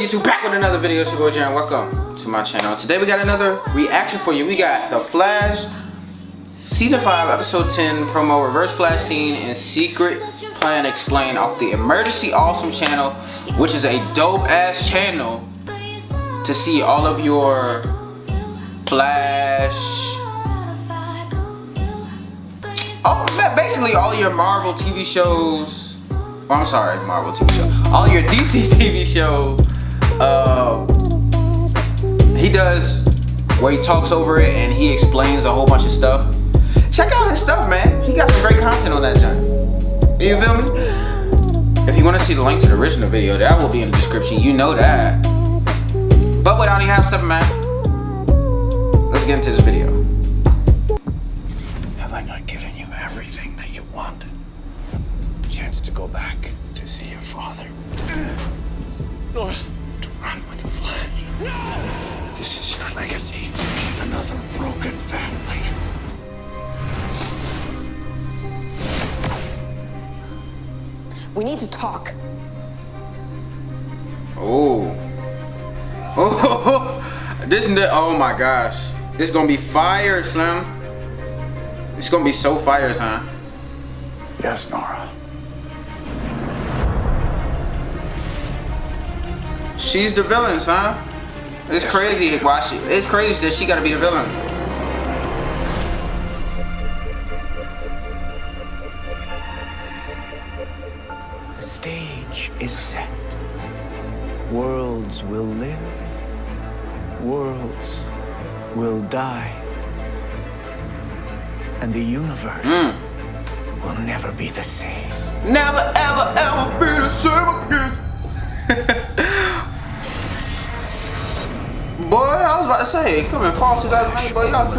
YouTube? Back with another video. It's your boy Jaren. Welcome to my channel. Today we got another reaction for you. We got The Flash Season 5 Episode 10 promo reverse flash scene and secret plan explained off the Emergency Awesome channel, which is a dope ass channel to see all of your Flash, basically all your Marvel TV shows. Oh, I'm sorry, Marvel TV show. All your DC TV show. He does where he talks over it and he explains a whole bunch of stuff. Check out his stuff, man. He got some great content on that joint. You feel me? If you want to see the link to the original video, that will be in the description. You know that. But without any half stepping, man, let's get into this video. Have I not given you everything that you want? Chance to go back to see your father. Nora, to run with the Flash. No! This is your legacy. Another broken family. We need to talk. Oh. Oh my gosh. This gonna be fire, Slim. It's gonna be so fire, son. Yes, Nora. She's the villain, son. It's crazy. It's crazy that she gotta be the villain. The stage is set. Worlds will live. Worlds will die. And the universe will never be the same. Never, ever, ever be the same again. Boy, I was about to say, coming fall 2008, boy, y'all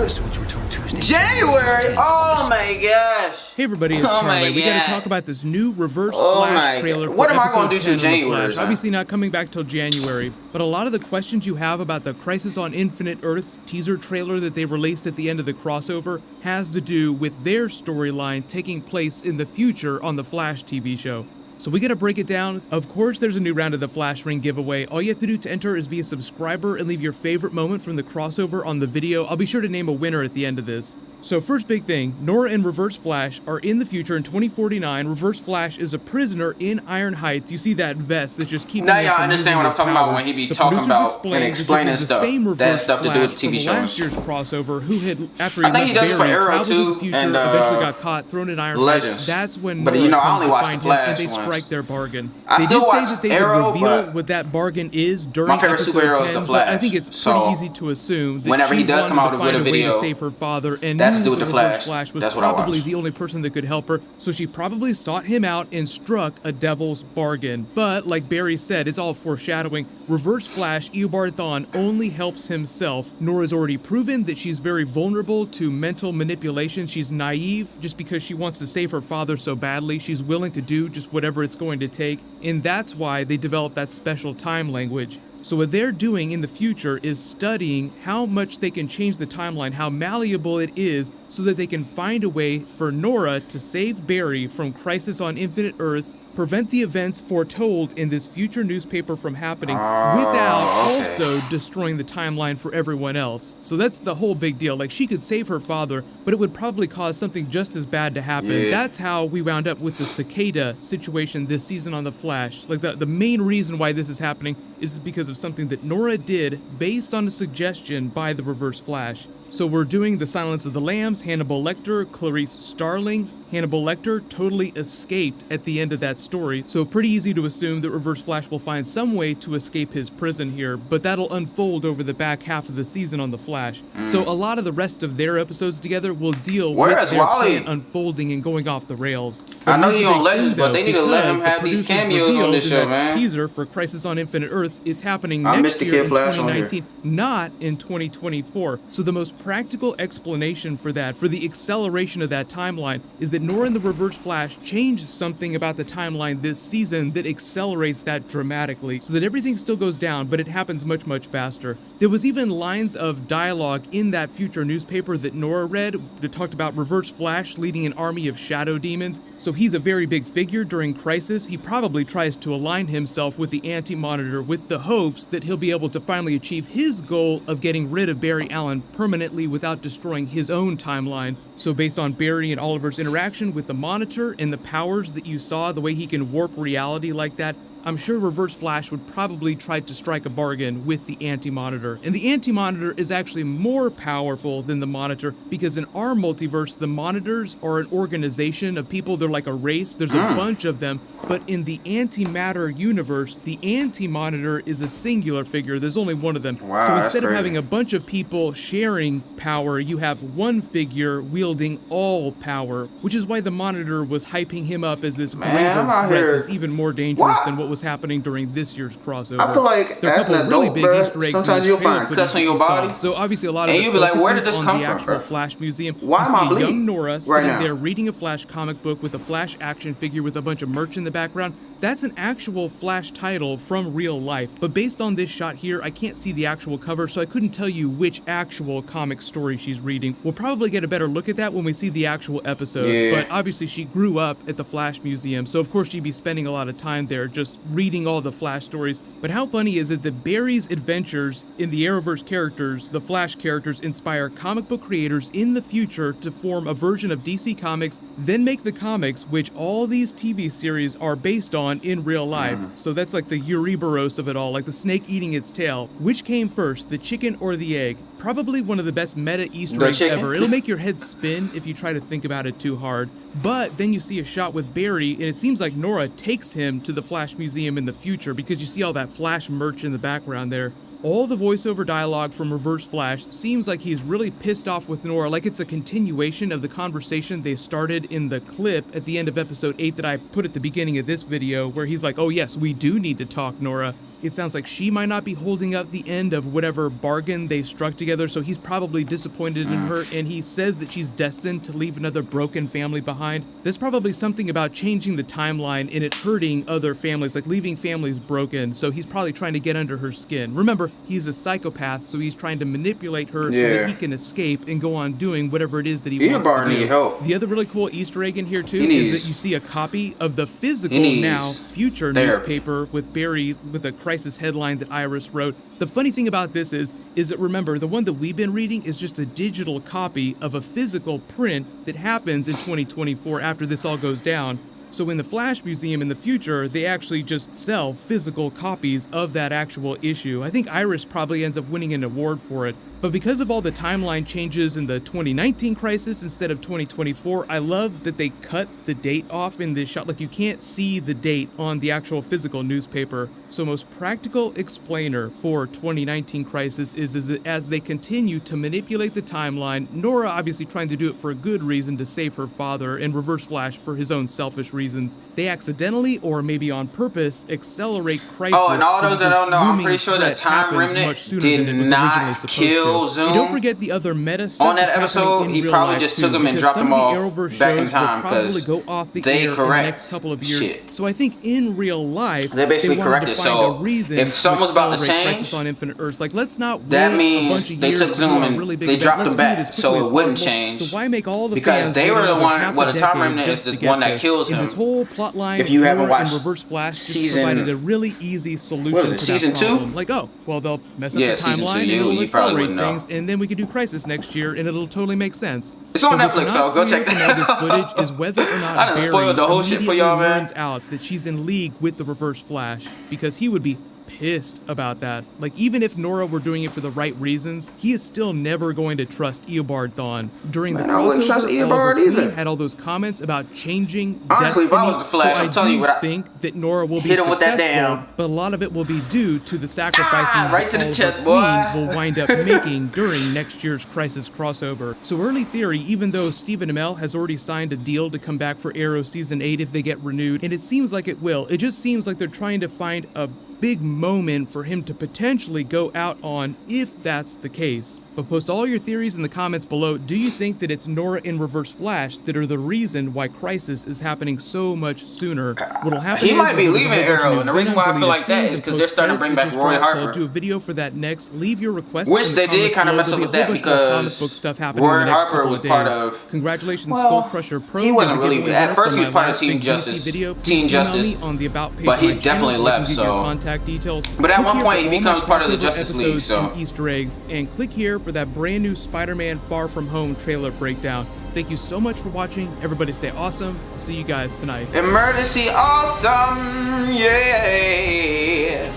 January. Oh my gosh. Hey everybody, it's Charlie. We gotta talk about this new Reverse Flash trailer. What am I gonna do to January? Obviously not coming back till January, but a lot of the questions you have about the Crisis on Infinite Earths teaser trailer that they released at the end of the crossover has to do with their storyline taking place in the future on the Flash TV show. So we gotta break it down. Of course, there's a new round of the Flash Ring giveaway. All you have to do to enter is be a subscriber and leave your favorite moment from the crossover on the video. I'll be sure to name a winner at the end of this. So first big thing, Nora and Reverse Flash are in the future in 2049. Reverse Flash is a prisoner in Iron Heights. You see that vest that's just keeping. Now y'all understand what I'm talking about when he be talking about and explaining stuff. That stuff to do with TV shows. Last year's crossover, who had after I think he does for Arrow too, the future, and eventually got caught, thrown in Iron Heights. That's when but Nora you know, I comes only to watched find the Flash him, and they ones. strike their bargain. I They still did say watch that they Arrow, would reveal but what that bargain is during my favorite episode superhero 10, is the but Flash. I think it's pretty easy to assume that whenever she he does come out wanted to with find a video, way to save her father, and that's to knew do with that the Reverse Flash. Flash was That's what I probably watch. the only person that could help her, so she probably sought him out and struck a devil's bargain. But like Barry said, it's all foreshadowing. Reverse Flash, Eobard Thawne, only helps himself. Nora's already proven that she's very vulnerable to mental manipulation. She's naive just because she wants to save her father so badly. She's willing to do just whatever it's going to take, and that's why they developed that special time language. So what they're doing in the future is studying how much they can change the timeline, how malleable it is, so that they can find a way for Nora to save Barry from Crisis on Infinite Earths, prevent the events foretold in this future newspaper from happening, without also destroying the timeline for everyone else. So that's the whole big deal. Like, she could save her father, but it would probably cause something just as bad to happen. Yeah. That's how we wound up with the Cicada situation this season on The Flash. Like, the main reason why this is happening is because of something that Nora did based on a suggestion by the Reverse Flash. So we're doing The Silence of the Lambs, Hannibal Lecter, Clarice Starling. Hannibal Lecter totally escaped at the end of that story, so pretty easy to assume that Reverse Flash will find some way to escape his prison here, but that'll unfold over the back half of the season on The Flash. So a lot of the rest of their episodes together will deal with their plan unfolding and going off the rails. I know he on Legends, but they need to let him have these cameos on this show, man. Teaser for Crisis on Infinite Earths is happening next year in 2019, not in 2024. So the most most practical explanation for that, for the acceleration of that timeline, is that Nora and the Reverse Flash changed something about the timeline this season that accelerates that dramatically, so that everything still goes down, but it happens much, much faster. There was even lines of dialogue in that future newspaper that Nora read that talked about Reverse Flash leading an army of shadow demons. So he's a very big figure during Crisis. He probably tries to align himself with the Anti-Monitor with the hopes that he'll be able to finally achieve his goal of getting rid of Barry Allen permanently without destroying his own timeline. So based on Barry and Oliver's interaction with the Monitor and the powers that you saw, the way he can warp reality like that, I'm sure Reverse Flash would probably try to strike a bargain with the Anti-Monitor. And the Anti-Monitor is actually more powerful than the Monitor because in our multiverse, the Monitors are an organization of people. They're like a race. There's a bunch of them. But in the Antimatter universe, the Anti-Monitor is a singular figure. There's only one of them. Wow, so that's instead of crazy. having a bunch of people sharing power, you have one figure wielding all power, which is why the Monitor was hyping him up as this Man, greater I'm out threat here- that's even more dangerous What? than what was happening during this year's crossover. I feel like There are a as an couple of really adult, big bruh, Easter eggs in sometimes this you'll trailer find footage cuts on that your you saw. body, So obviously a lot of and it you'll be like, where did focuses this on come the from, actual bruh? Flash Museum. Why you am I see bleeding young Nora right sitting now? there reading a Flash comic book with a Flash action figure with a bunch of merch in the background. That's an actual Flash title from real life. But based on this shot here, I can't see the actual cover, so I couldn't tell you which actual comic story she's reading. We'll probably get a better look at that when we see the actual episode. Yeah. But obviously she grew up at the Flash Museum, so of course she'd be spending a lot of time there just reading all the Flash stories. But how funny is it that Barry's adventures in the Arrowverse characters, the Flash characters, inspire comic book creators in the future to form a version of DC Comics, then make the comics, which all these TV series are based on in real life. So that's like the Ouroboros of it all, like the snake eating its tail. Which came first, the chicken or the egg? Probably one of the best meta Easter The eggs chicken? ever. It'll make your head spin if you try to think about it too hard. But then you see a shot with Barry, and it seems like Nora takes him to the Flash Museum in the future because you see all that Flash merch in the background there. All the voiceover dialogue from Reverse Flash seems like he's really pissed off with Nora, like it's a continuation of the conversation they started in the clip at the end of episode 8 that I put at the beginning of this video, where he's like, oh yes, we do need to talk, Nora. It sounds like she might not be holding up the end of whatever bargain they struck together, so he's probably disappointed in her, and he says that she's destined to leave another broken family behind. There's probably something about changing the timeline and it hurting other families, like leaving families broken, so he's probably trying to get under her skin. Remember, he's a psychopath, so he's trying to manipulate her so Yeah. that he can escape and go on doing whatever it is that he Eobard wants to do. need help. The other really cool Easter egg in here too He needs- is that you see a copy of the physical He needs now future therapy. newspaper with Barry with a Crisis headline that Iris wrote. The funny thing about this is that remember, the one that we've been reading is just a digital copy of a physical print that happens in 2024 after this all goes down. So in the Flash Museum in the future, they actually just sell physical copies of that actual issue. I think Iris probably ends up winning an award for it. But because of all the timeline changes in the 2019 Crisis instead of 2024, I love that they cut the date off in this shot. Like, you can't see the date on the actual physical newspaper. So most practical explainer for 2019 Crisis is that as they continue to manipulate the timeline, Nora obviously trying to do it for a good reason to save her father, and Reverse Flash for his own selfish reasons, they accidentally or maybe on purpose accelerate Crisis. Oh, and all so those that that don't this know, I'm looming pretty sure that threat Time happens Remnant much sooner did than it was not originally supposed kill to. Zoom. And don't forget the other meta stuff On that that's happening episode, in he real probably life, just too, took him and because dropped some him of off the Arrowverse back in shows time, will probably 'cause go off the they air in the correct next couple of years. shit. So I think in real life, They basically wanted corrected. to find So a reason if something was about to accelerate change, Crisis on Infinite Earths. Like, let's not that wait a means bunch of they years took to Zoom do a and really big they event. dropped Let's him do it back as so quickly it as wouldn't possible. change. So why make all the Because fans they wait were the another one- half a well, the Time decade Remnant just is to the get one that this? kills And him. this whole plot line, If you haven't Nora and watched Reverse Flash just season- provided a really easy solution what is it, to season that 2? problem. Like, oh, well, they'll mess up Yeah, the season 2, timeline and you it'll probably accelerate wouldn't know. things, and then we could do Crisis next year, and it'll totally make sense. It's on But what's Netflix, not so go clear check from that all this out. footage is whether or not I done Barry spoiled the whole shit for immediately y'all, man. learns out that she's in league with the Reverse Flash, because he would be pissed about that. Like, even if Nora were doing it for the right reasons, he is still never going to trust Eobard Thawne. During Man, the I wouldn't crossover, trust Eobard Oliver Queen either. had all those comments about changing Honestly, if destiny. I was the Flash, so I'm telling you what I- think that Nora will be Hit him with that successful, damn- but a lot of it will be due to the sacrifices right to that the chest, Oliver boy. Queen will wind up making during next year's Crisis crossover. So early theory, even though Stephen Amell has already signed a deal to come back for Arrow Season 8 if they get renewed, and it seems like it will, it just seems like they're trying to find a big moment for him to potentially go out on if that's the case. But post all your theories in the comments below. Do you think that it's Nora in Reverse Flash that are the reason why Crisis is happening so much sooner? What'll happen He is might be there's a leaving whole bunch of Arrow, new and the reason Venom why I feel like deleted that scenes is and because they're starting to bring back post-credits Roy that just dropped, so Harper. I'll do a video for that next. Leave your requests Which in the they did comments kind of below. mess up There'll with be a that whole bunch more comic because book stuff happening in Roy the next Harper couple was of days. part of. Congratulations, Well, Skull Crusher Pro. he wasn't You're the really. giveaway At winner first, for he was my part of last Team Big DC Justice. video. Please Team email Justice. me on the About page But he of my definitely channel so I can left, give you your so- contact details. But at Click one here point, for he all my becomes part of the crossover Justice League, episodes so- and Easter eggs, and click here for that brand new Spider-Man Far From Home trailer breakdown. Thank you so much for watching. Everybody stay awesome. I'll see you guys tonight. Emergency awesome, yeah.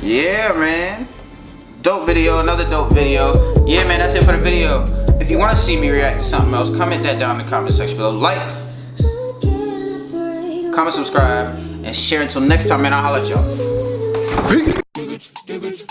Yeah, man. Dope video, another dope video. Yeah, man, that's it for the video. If you want to see me react to something else, comment that down in the comment section below. Like, comment, subscribe, and share. Until next time, man, I'll holla at y'all. Peace.